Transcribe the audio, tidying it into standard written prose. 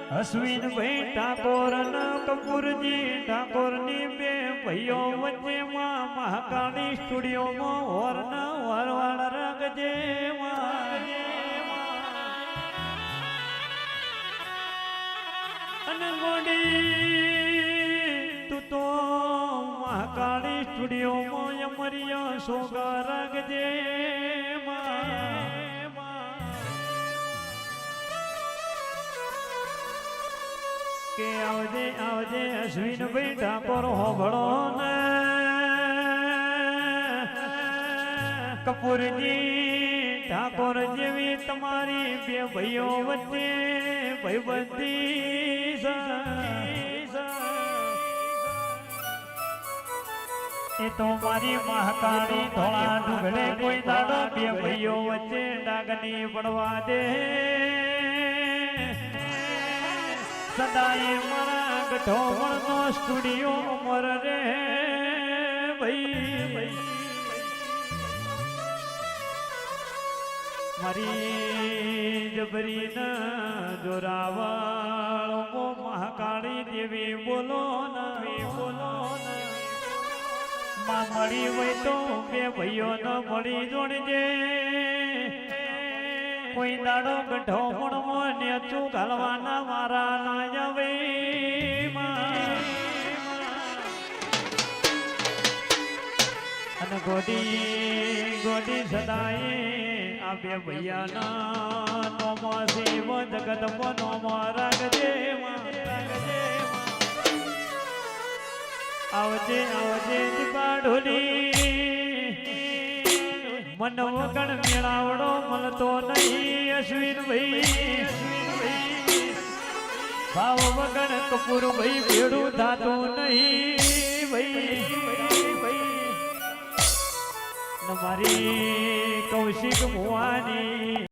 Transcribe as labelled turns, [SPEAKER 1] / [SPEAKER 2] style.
[SPEAKER 1] અશ્વિન ભાઈ ઠાકોર ન કપૂરજી ઠાકોર ની બે ભાઈઓ વચ્ચે માં મહાકાળી સ્ટુડિયોમાં હોર્ન વરવાડ રગજે અને ગોડી તું તો મહાકાળી સ્ટુડિયોમાં અમરિયા સોગા રગજે કે આવજે આવજે અશ્વિન ભાઈ ઠાકોર હોભળો ને કપૂરજી ઠાકોર જેવી તમારી બે ભાઈઓ વચ્ચે ભાઈબંધી એ તો મારી મહાકાળી ધોળા ડુંગળે કોઈ દાડો બે ભાઈઓ વચ્ચે ડાગની પડવા દે સદાય મારા ગઢોમણનો સ્ટુડિયો અમર રે ભાઈ મારી જબરી ના જોરાવાળો મહાકાળી દેવી બોલો ના બોલો માં મળી હોય તો બે ભાઈઓ ન મળી જોડજે કોઈ દાડો ગઢો પણ ને ચૂક હલવાના મારા ના આવે અને ગોડી ગોડી સદાય આ બે ભૈયાના નોમો શિવ જગત નોમો રાખજે આવજે આવજે દીપાઢોલી મન વગણ મેળાવડો મળતો નહીં અશ્વિન ભાઈ ભાવ વગણ કપૂર ભાઈ ભેડું થાતું નહીં ભાઈ મારી કૌશિક મુવાની